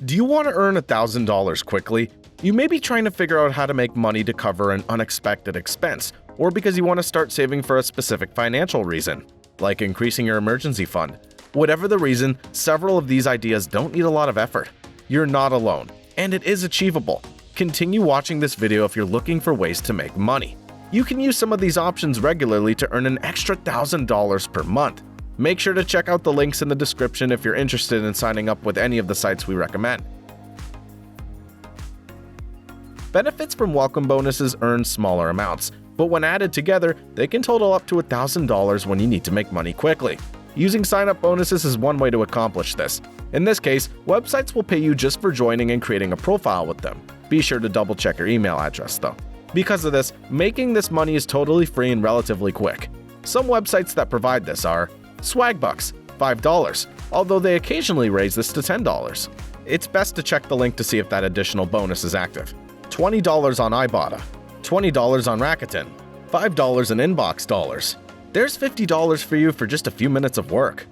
Do you want to earn $1,000 quickly? You may be trying to figure out how to make money to cover an unexpected expense, or because you want to start saving for a specific financial reason, like increasing your emergency fund. Whatever the reason, several of these ideas don't need a lot of effort. You're not alone, and it is achievable. Continue watching this video if you're looking for ways to make money. You can use some of these options regularly to earn an extra $1,000 per month. Make sure to check out the links in the description if you're interested in signing up with any of the sites we recommend. Benefits from welcome bonuses earn smaller amounts, but when added together, they can total up to $1,000 when you need to make money quickly. Using sign-up bonuses is one way to accomplish this. In this case, websites will pay you just for joining and creating a profile with them. Be sure to double-check your email address, though. Because of this, making this money is totally free and relatively quick. Some websites that provide this are Swagbucks, $5, although they occasionally raise this to $10. It's best to check the link to see if that additional bonus is active. $20 on Ibotta, $20 on Rakuten, $5 in Inbox dollars. There's $50 for you for just a few minutes of work.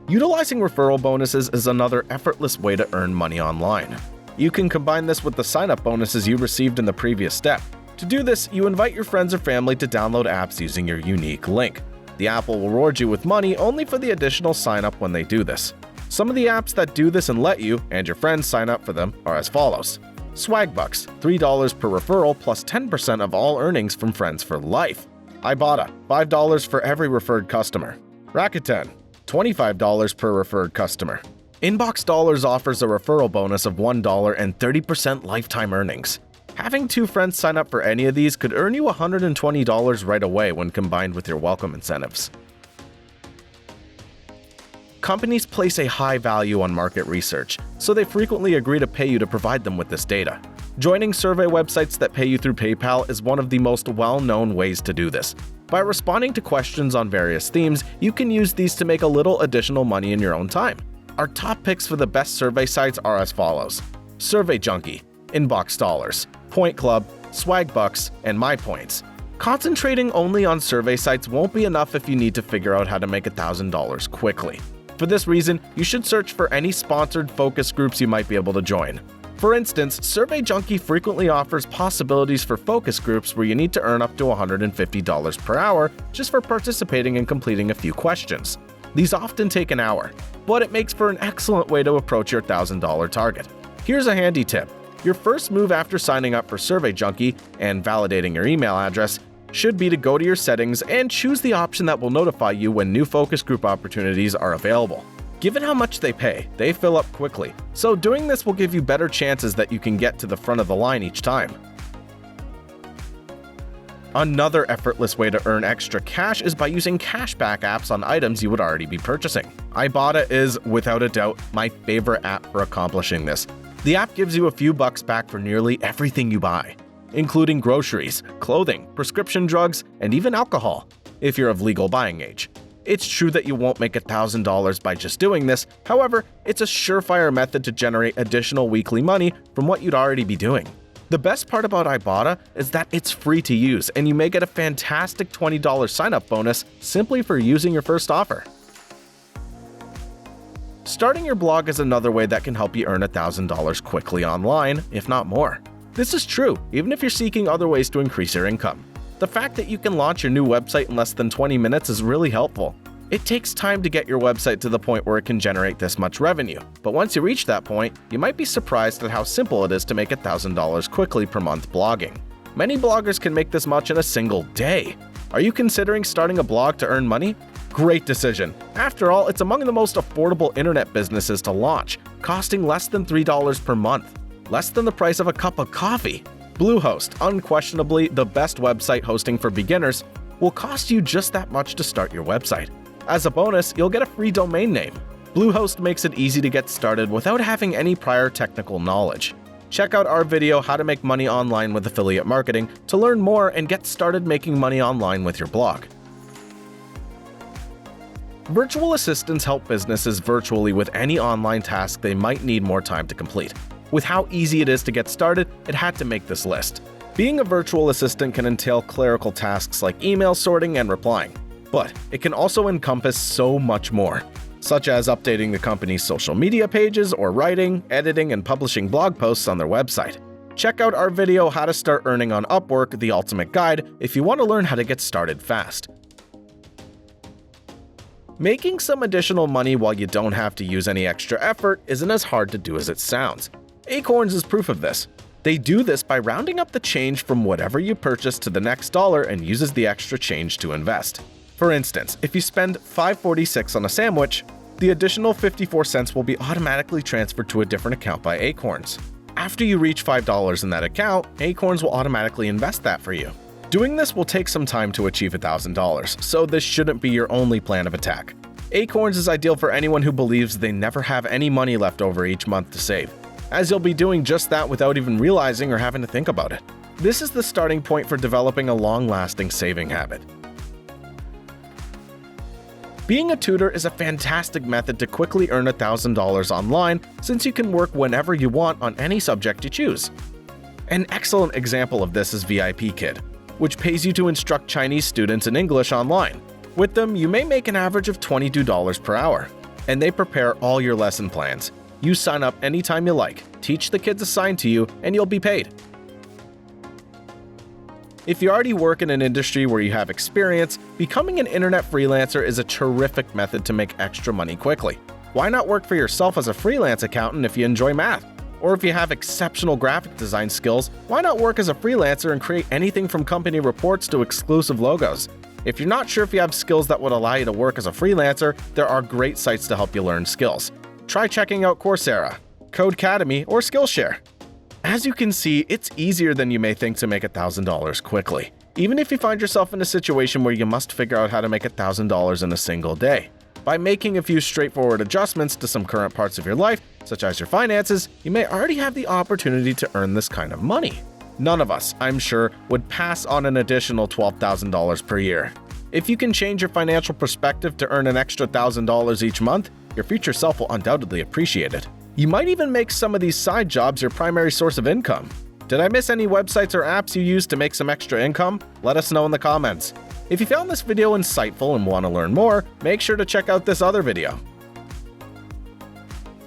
Utilizing referral bonuses is another effortless way to earn money online. You can combine this with the sign-up bonuses you received in the previous step. To do this, you invite your friends or family to download apps using your unique link. The app will reward you with money only for the additional sign-up when they do this. Some of the apps that do this and let you and your friends sign up for them are as follows. Swagbucks, $3 per referral plus 10% of all earnings from friends for life. Ibotta, $5 for every referred customer. Rakuten, $25 per referred customer. Inbox Dollars offers a referral bonus of $1 and 30% lifetime earnings. Having two friends sign up for any of these could earn you $120 right away when combined with your welcome incentives. Companies place a high value on market research, so they frequently agree to pay you to provide them with this data. Joining survey websites that pay you through PayPal is one of the most well-known ways to do this. By responding to questions on various themes, you can use these to make a little additional money in your own time. Our top picks for the best survey sites are as follows: Survey Junkie, Inbox Dollars, Point Club, Swagbucks, and MyPoints. Concentrating only on survey sites won't be enough if you need to figure out how to make $1,000 quickly. For this reason, you should search for any sponsored focus groups you might be able to join. For instance, Survey Junkie frequently offers possibilities for focus groups where you need to earn up to $150 per hour just for participating and completing a few questions. These often take an hour, but it makes for an excellent way to approach your $1,000 target. Here's a handy tip. Your first move after signing up for Survey Junkie and validating your email address should be to go to your settings and choose the option that will notify you when new focus group opportunities are available. Given how much they pay, they fill up quickly, so doing this will give you better chances that you can get to the front of the line each time. Another effortless way to earn extra cash is by using cashback apps on items you would already be purchasing. Ibotta is, without a doubt, my favorite app for accomplishing this. The app gives you a few bucks back for nearly everything you buy, including groceries, clothing, prescription drugs, and even alcohol, if you're of legal buying age. It's true that you won't make $1,000 by just doing this, however, it's a surefire method to generate additional weekly money from what you'd already be doing. The best part about Ibotta is that it's free to use, and you may get a fantastic $20 sign-up bonus simply for using your first offer. Starting your blog is another way that can help you earn $1,000 quickly online, if not more. This is true even if you're seeking other ways to increase your income. The fact that you can launch your new website in less than 20 minutes is really helpful. It takes time to get your website to the point where it can generate this much revenue, but once you reach that point, you might be surprised at how simple it is to make $1,000 quickly per month blogging. Many bloggers can make this much in a single day. Are you considering starting a blog to earn money? Great decision. After all, it's among the most affordable internet businesses to launch, costing less than $3 per month. Less than the price of a cup of coffee. Bluehost, unquestionably the best website hosting for beginners, will cost you just that much to start your website. As a bonus, you'll get a free domain name. Bluehost makes it easy to get started without having any prior technical knowledge. Check out our video, How to Make Money Online with Affiliate Marketing, to learn more and get started making money online with your blog. Virtual assistants help businesses virtually with any online task they might need more time to complete. With how easy it is to get started, it had to make this list. Being a virtual assistant can entail clerical tasks like email sorting and replying, but it can also encompass so much more. such as updating the company's social media pages or writing, editing, and publishing blog posts on their website. Check out our video How to Start Earning on Upwork, the ultimate guide, if you want to learn how to get started fast. Making some additional money while you don't have to use any extra effort isn't as hard to do as it sounds. Acorns is proof of this. They do this by rounding up the change from whatever you purchase to the next dollar and uses the extra change to invest. For instance, if you spend $5.46 on a sandwich, the additional 54 cents will be automatically transferred to a different account by Acorns. After you reach $5 in that account, Acorns will automatically invest that for you. Doing this will take some time to achieve $1,000, so this shouldn't be your only plan of attack. Acorns is ideal for anyone who believes they never have any money left over each month to save, as you'll be doing just that without even realizing or having to think about it. This is the starting point for developing a long-lasting saving habit. Being a tutor is a fantastic method to quickly earn $1,000 online, since you can work whenever you want on any subject you choose. An excellent example of this is VIP Kid, which pays you to instruct Chinese students in English online. With them, you may make an average of $22 per hour, and they prepare all your lesson plans. You sign up anytime you like, teach the kids assigned to you, and you'll be paid. If you already work in an industry where you have experience, becoming an internet freelancer is a terrific method to make extra money quickly. Why not work for yourself as a freelance accountant if you enjoy math? Or if you have exceptional graphic design skills, why not work as a freelancer and create anything from company reports to exclusive logos? If you're not sure if you have skills that would allow you to work as a freelancer, there are great sites to help you learn skills. Try checking out Coursera, Codecademy, or Skillshare. As you can see, it's easier than you may think to make $1,000 quickly, even if you find yourself in a situation where you must figure out how to make $1,000 in a single day. By making a few straightforward adjustments to some current parts of your life, such as your finances, you may already have the opportunity to earn this kind of money. None of us, I'm sure, would pass on an additional $12,000 per year. If you can change your financial perspective to earn an extra $1,000 each month, your future self will undoubtedly appreciate it. You might even make some of these side jobs your primary source of income. Did I miss any websites or apps you use to make some extra income? Let us know in the comments. If you found this video insightful and want to learn more, make sure to check out this other video.